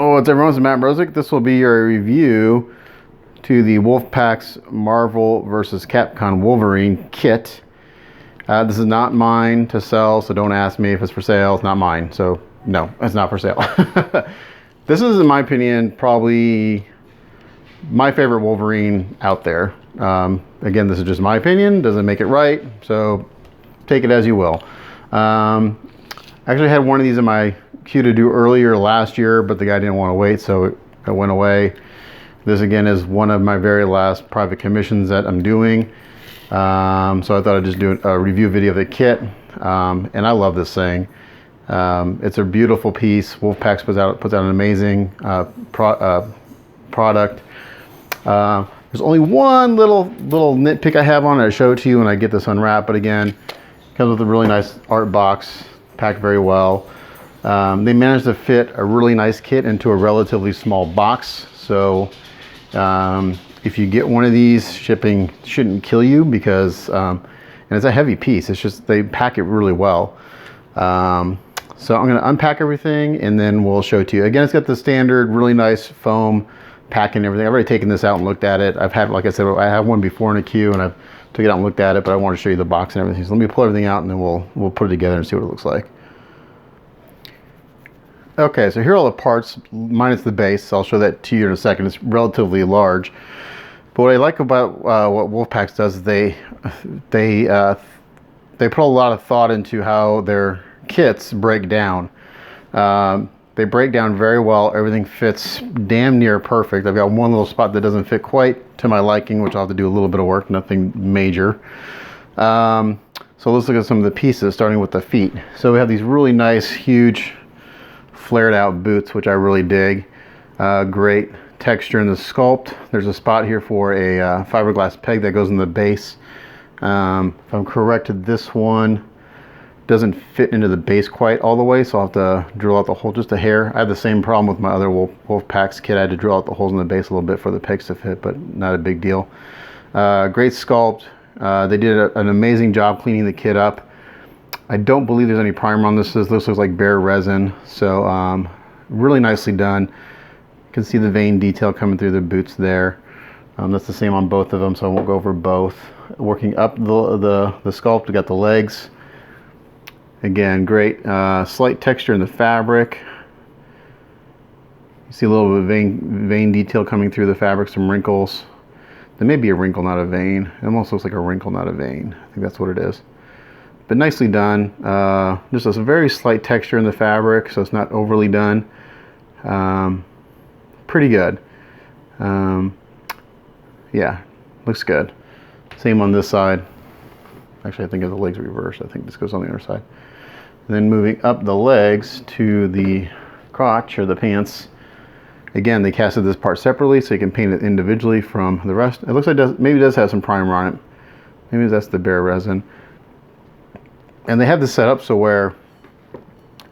Oh, it's everyone's Matt Brosick. This will be your review to the Wolfpax Marvel vs. Capcom Wolverine kit. This is not mine to sell, so don't ask me if it's for sale. It's not mine, so no, it's not for sale. This is, in my opinion, probably my favorite Wolverine out there. Again, this is just my opinion. Doesn't make it right, so take it as you will. I actually had one of these in my queue to do earlier last year, but the guy didn't want to wait, so it went away. This again is one of my very last private commissions that I'm doing. So I thought I'd just do a review video of the kit. And I love this thing. It's a beautiful piece. Wolfpax puts out an amazing product. There's only one little nitpick I have on it. I'll show it to you when I get this unwrapped. But again, it comes with a really nice art box, packed very well. They managed to fit a really nice kit into a relatively small box. So if you get one of these, shipping shouldn't kill you because, and it's a heavy piece. It's just, they pack it really well. So I'm gonna unpack everything and then we'll show it to you. Again, it's got the standard, really nice foam packing and everything. I've already taken this out and looked at it. I've had, like I said, I have one before in a queue and I've took it out and looked at it, but I want to show you the box and everything. So let me pull everything out and then we'll put it together and see what it looks like. Okay, so here are all the parts, minus the base. I'll show that to you in a second. It's relatively large. But what I like about what Wolfpax does is they put a lot of thought into how their kits break down. They break down very well. Everything fits damn near perfect. I've got one little spot that doesn't fit quite to my liking, which I'll have to do a little bit of work, nothing major. So let's look at some of the pieces, starting with the feet. So we have these really nice, huge, flared out boots, which I really dig. Great texture in the sculpt. There's a spot here for a fiberglass peg that goes in the base. If I'm corrected, this one doesn't fit into the base quite all the way, so I'll have to drill out the hole just a hair. I had the same problem with my other Wolfpax kit. I had to drill out the holes in the base a little bit for the pegs to fit, but not a big deal. Great sculpt. They did an amazing job cleaning the kit up. I don't believe there's any primer on this. This looks like bare resin, so really nicely done. You can see the vein detail coming through the boots there. That's the same on both of them, so I won't go over both. Working up the sculpt, we got the legs. Again, great slight texture in the fabric. You see a little bit of vein detail coming through the fabric, some wrinkles. There may be a wrinkle, not a vein. It almost looks like a wrinkle, not a vein. I think that's what it is. But nicely done. Just a very slight texture in the fabric, so it's not overly done. Pretty good. Yeah, looks good. Same on this side. Actually, I think the legs reversed. I think this goes on the other side. And then moving up the legs to the crotch or the pants. Again, they casted this part separately, so you can paint it individually from the rest. It looks like maybe it does have some primer on it. Maybe that's the bare resin. And they have this set up so where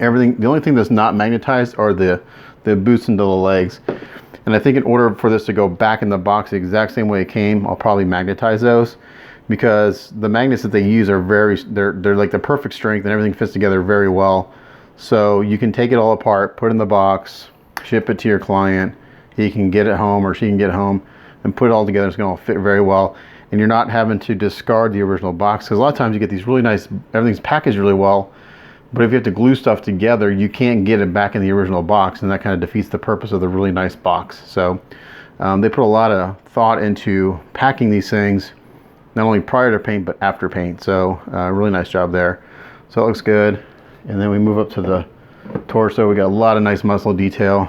everything, the only thing that's not magnetized are the boots into the legs. And I think in order for this to go back in the box the exact same way it came, I'll probably magnetize those, because the magnets that they use are they're like the perfect strength and everything fits together very well. So you can take it all apart, put it in the box, ship it to your client. He can get it home or she can get it home and put it all together. It's going to fit very well. And you're not having to discard the original box, because a lot of times you get these really nice, everything's packaged really well, but if you have to glue stuff together, you can't get it back in the original box, and that kind of defeats the purpose of the really nice box. So they put a lot of thought into packing these things, not only prior to paint, but after paint. So really nice job there. So it looks good. And then we move up to the torso. We got a lot of nice muscle detail.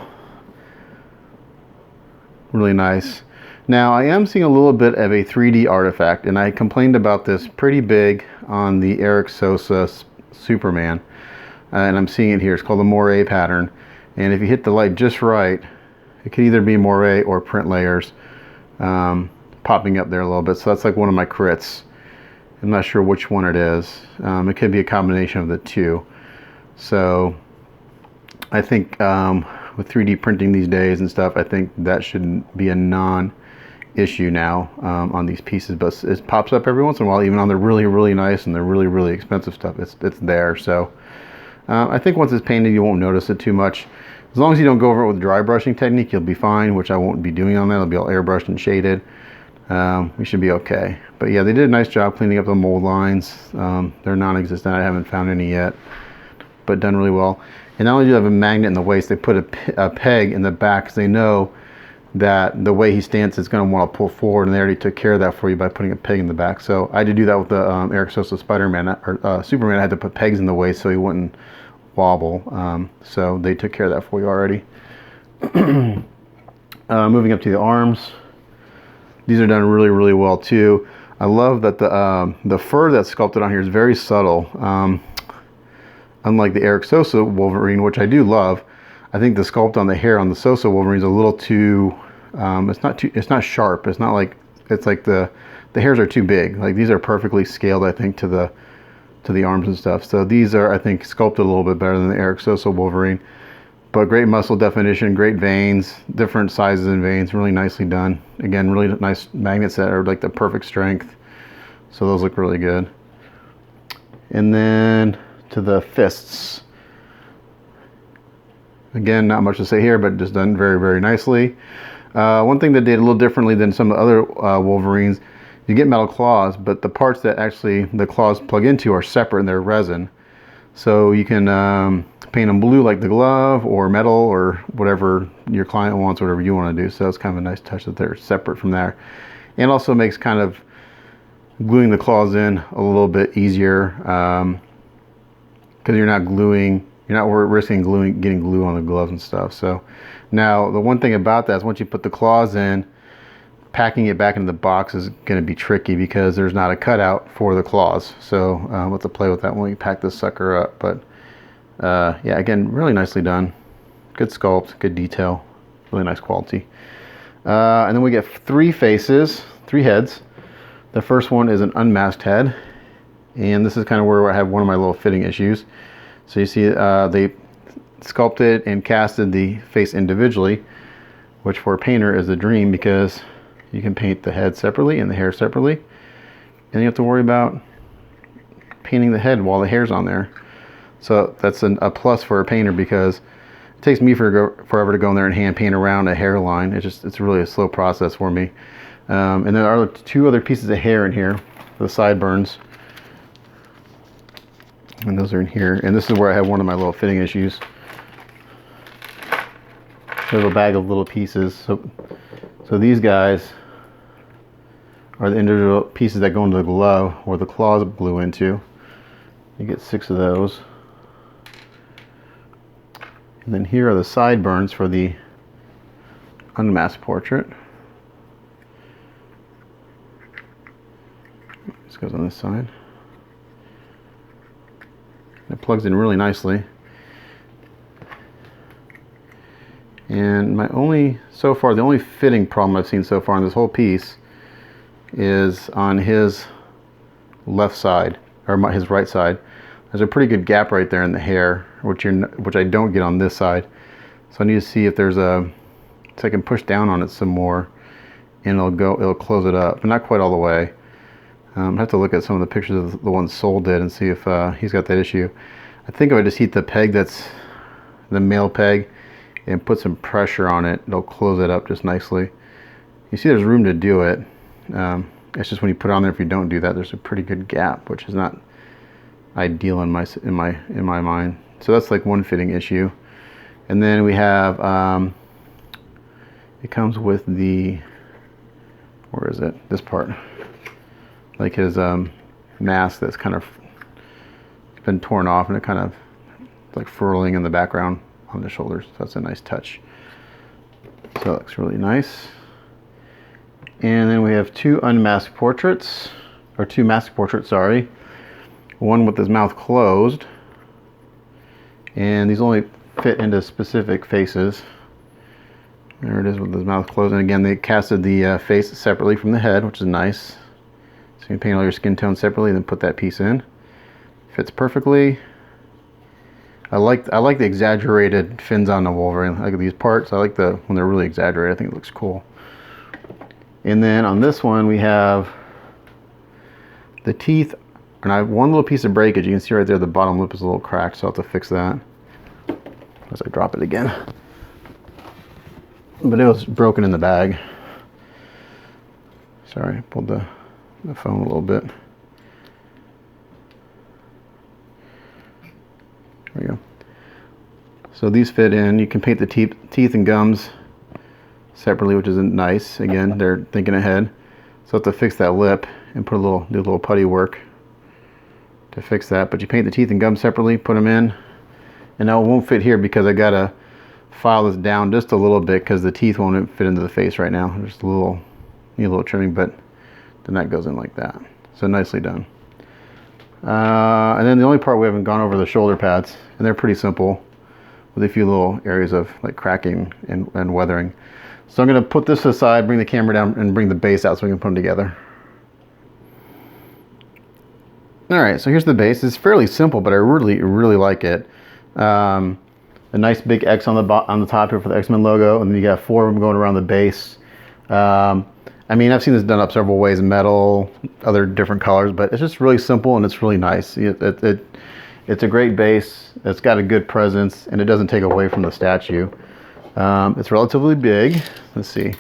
Really nice. Now, I am seeing a little bit of a 3D artifact, and I complained about this pretty big on the Eric Sosa Superman, and I'm seeing it here. It's called the moire pattern, and if you hit the light just right, it could either be moire or print layers popping up there a little bit. So that's like one of my crits. I'm not sure which one it is. It could be a combination of the two. So I think with 3D printing these days and stuff, I think that shouldn't be a non-issue now on these pieces, but it pops up every once in a while, even on the really nice and the really expensive stuff. It's there. So I think once it's painted, you won't notice it too much. As long as you don't go over it with dry brushing technique, you'll be fine, which I won't be doing on that. It'll be all airbrushed and shaded. We should be okay. But yeah, they did a nice job cleaning up the mold lines. They're non-existent. I haven't found any yet, but done really well. And not only do you have a magnet in the waist, they put a peg in the back because they know that the way he stands is going to want to pull forward, and they already took care of that for you by putting a peg in the back. So I had to do that with the Eric Sosa Spider-Man or Superman. I had to put pegs in the waist so he wouldn't wobble. So they took care of that for you already. Moving up to the arms, these are done really, really well too. I love that the fur that's sculpted on here is very subtle. Unlike the Eric Sosa Wolverine, which I do love, I think the sculpt on the hair on the Sosa Wolverine is a little too. It's not sharp. It's like the hairs are too big. Like these are perfectly scaled, I think, to the arms and stuff. So these are, I think, sculpted a little bit better than the Eric Sosa Wolverine. But great muscle definition, great veins, different sizes and veins, really nicely done. Again, really nice magnets that are like the perfect strength. So those look really good. And then to the fists. Again, not much to say here, but just done very, very nicely. One thing that did a little differently than some of the other Wolverines, you get metal claws, but the parts that actually the claws plug into are separate and they're resin. So you can paint them blue like the glove, or metal, or whatever your client wants, whatever you want to do. So it's kind of a nice touch that they're separate from there. And also makes kind of gluing the claws in a little bit easier, because you're not risking getting glue on the gloves and stuff. So now the one thing about that is once you put the claws in, packing it back into the box is going to be tricky because there's not a cutout for the claws. So we'll have to play with that when we pack this sucker up. But yeah, again, really nicely done. Good sculpt, good detail, really nice quality. And then we get three heads. The first one is an unmasked head. And this is kind of where I have one of my little fitting issues. So you see they sculpted and casted the face individually, which for a painter is a dream because you can paint the head separately and the hair separately. And you have to worry about painting the head while the hair's on there. So that's a plus for a painter because it takes me forever to go in there and hand paint around a hairline. It's really a slow process for me. And there are two other pieces of hair in here, the sideburns. And those are in here. And this is where I have one of my little fitting issues. There's a bag of little pieces. So these guys are the individual pieces that go into the glove where the claws glue into. You get 6 of those. And then here are the sideburns for the unmasked portrait. This goes on this side. It plugs in really nicely. And the only fitting problem I've seen so far on this whole piece is on his left side, or his right side. There's a pretty good gap right there in the hair, which I don't get on this side. So I need to see if there's so I can push down on it some more, and it'll close it up, but not quite all the way. I have to look at some of the pictures of the ones Sol did and see if he's got that issue. I think if I just heat the peg, that's the male peg, and put some pressure on it, it'll close it up just nicely. You see there's room to do it. It's just when you put it on there, if you don't do that, there's a pretty good gap, which is not ideal in my mind. So that's like one fitting issue. And then we have it comes with the, where is it? This part. Like his mask that's kind of been torn off, and it kind of like furling in the background on the shoulders. So that's a nice touch. So it looks really nice. And then we have two masked portraits, sorry. One with his mouth closed. And these only fit into specific faces. There it is with his mouth closed. And again, they casted the face separately from the head, which is nice. So you can paint all your skin tones separately, then put that piece in. Fits perfectly. I like the exaggerated fins on the Wolverine. I like these parts. I like when they're really exaggerated. I think it looks cool. And then on this one we have the teeth and I have one little piece of breakage. You can see right there the bottom lip is a little cracked, so I'll have to fix that as I drop it again. But it was broken in the bag. Sorry, I pulled the phone a little bit. There we go. So these fit in. You can paint the teeth and gums separately, which is nice. Again, they're thinking ahead. So I have to fix that lip and do a little putty work to fix that. But you paint the teeth and gums separately, put them in. And now it won't fit here because I gotta file this down just a little bit because the teeth won't fit into the face right now. Just need a little trimming, but then that goes in like that. So nicely done. And then the only part we haven't gone over the shoulder pads, and they're pretty simple with a few little areas of like cracking and weathering. So I'm going to put this aside, bring the camera down, and bring the base out so we can put them together. Alright, so here's the base. It's fairly simple, but I really like it. A nice big X on the top here for the X-Men logo, and then you got 4 of them going around the base. I mean, I've seen this done up several ways, metal, other different colors, but it's just really simple and it's really nice. It's a great base. It's got a good presence, and it doesn't take away from the statue. It's relatively big. Let's see.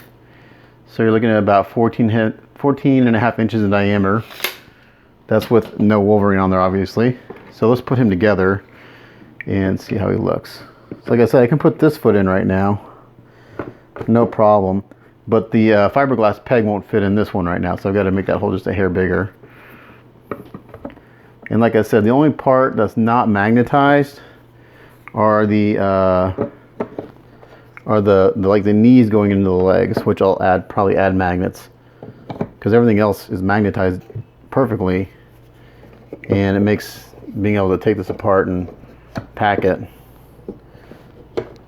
So you're looking at about 14 and a half inches in diameter. That's with no Wolverine on there, obviously. So let's put him together and see how he looks. So like I said, I can put this foot in right now. No problem. But the fiberglass peg won't fit in this one right now, so I've got to make that hole just a hair bigger. And like I said, the only part that's not magnetized are the knees going into the legs, which I'll probably add magnets, because everything else is magnetized perfectly, and it makes being able to take this apart and pack it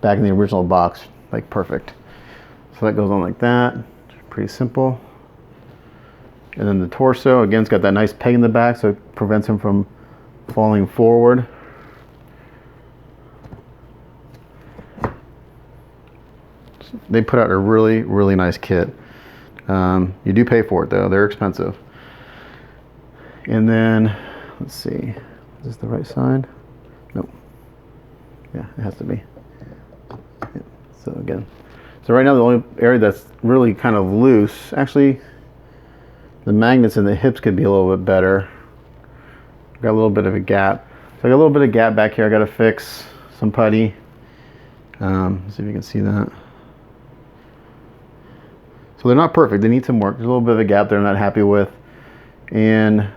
back in the original box like perfect. So that goes on like that. Pretty simple. And then the torso, again, it's got that nice peg in the back, so it prevents him from falling forward. They put out a really nice kit. You do pay for it though, they're expensive. And then, let's see, is this the right side? Nope. Yeah, it has to be. Yeah. So again, so right now the only area that's really kind of loose, actually the magnets in the hips could be a little bit better. Got a little bit of a gap. So I got a little bit of gap back here I gotta fix, some putty. Let's see if you can see that. So they're not perfect, they need some work. There's a little bit of a gap there I'm not happy with. And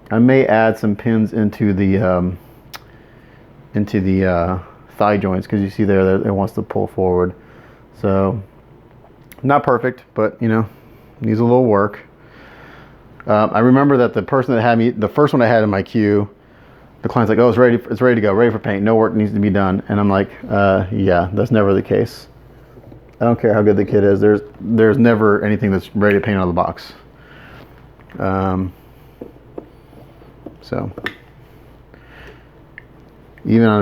I may add some pins into the thigh joints, because you see there that it wants to pull forward. So not perfect, but you know, needs a little work. I remember that the person that had me, the first one I had in my queue, the client's like, oh, it's ready to go, ready for paint, no work needs to be done. And I'm like, yeah, that's never the case. I don't care how good the kit is, there's never anything that's ready to paint out of the box. So even on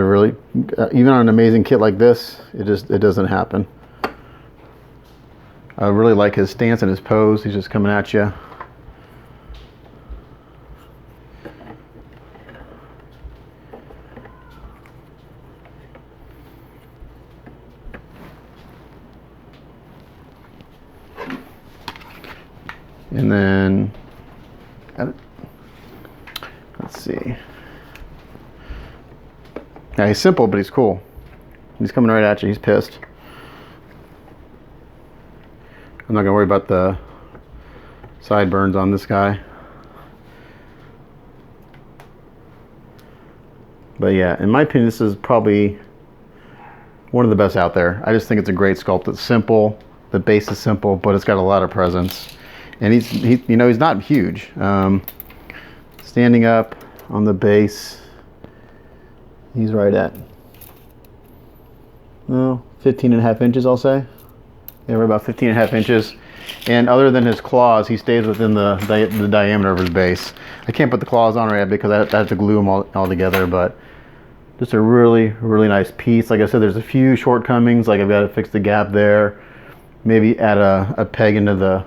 an amazing kit like this, it doesn't happen. I really like his stance and his pose. He's just coming at you. And then, let's see. Yeah, he's simple, but he's cool. He's coming right at you. He's pissed. I'm not gonna worry about the sideburns on this guy. But yeah, in my opinion, this is probably one of the best out there. I just think it's a great sculpt. It's simple. The base is simple, but it's got a lot of presence. And he's not huge. Standing up on the base, he's right at 15 and a half inches, I'll say. Yeah, we're about 15 and a half inches. And other than his claws, he stays within the diameter of his base. I can't put the claws on right yet because I have to glue them all together, but just a really nice piece. Like I said, there's a few shortcomings, like I've got to fix the gap there. Maybe add a peg into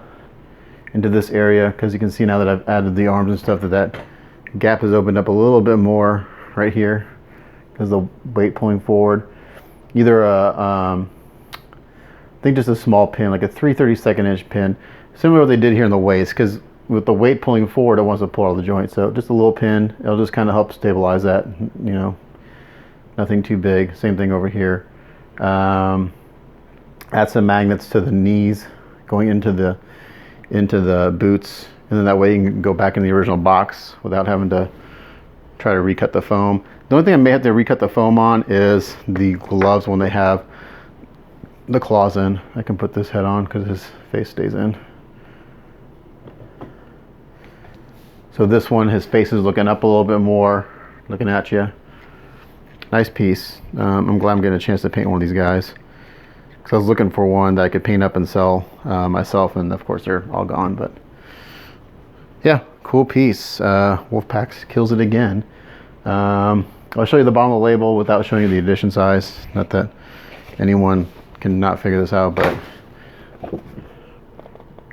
this area, because you can see now that I've added the arms and stuff that Gap is opened up a little bit more right here because the weight pulling forward. Either I think just a small pin, like a 3/32 inch pin, similar to what they did here in the waist, because with the weight pulling forward, it wants to pull out of the joint. So just a little pin, it'll just kind of help stabilize that, you know, nothing too big. Same thing over here. Add some magnets to the knees going into the boots, and then that way you can go back in the original box without having to try to recut the foam. The only thing I may have to recut the foam on is the gloves when they have the claws in. I can put this head on because his face stays in. So this one, his face is looking up a little bit more, looking at you. Nice piece. I'm glad I'm getting a chance to paint one of these guys, because I was looking for one that I could paint up and sell myself, and of course they're all gone. But yeah, cool piece. Wolfpax kills it again. I'll show you the bottom of the label without showing you the edition size. Not that anyone can not figure this out, but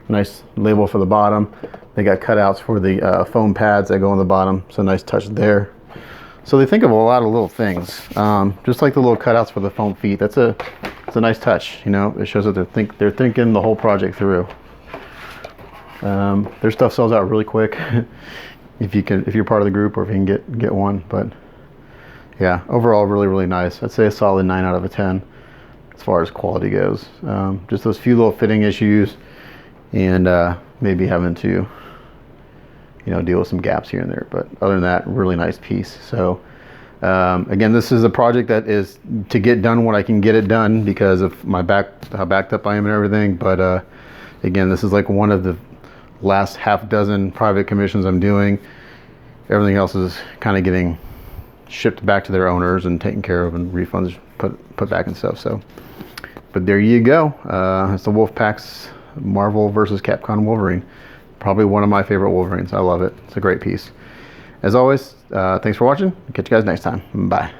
nice label for the bottom. They got cutouts for the foam pads that go on the bottom, so nice touch there. So they think of a lot of little things, just like the little cutouts for the foam feet. It's a nice touch, you know. It shows that they're thinking the whole project through. Their stuff sells out really quick if you're part of the group, or if you can get one. But yeah, overall really nice. I'd say a solid 9 out of 10 as far as quality goes. Just those few little fitting issues, and maybe having to, you know, deal with some gaps here and there, but other than that, really nice piece. So again, this is a project that is to get done when I can get it done because of my how backed up I am and everything. But again, this is like one of the last half dozen private commissions I'm doing. Everything else is kind of getting shipped back to their owners and taken care of, and refunds put back and stuff. So, but there you go. It's the Wolfpax Marvel versus Capcom Wolverine. Probably one of my favorite Wolverines. I love it. It's a great piece. As always, thanks for watching. Catch you guys next time. Bye.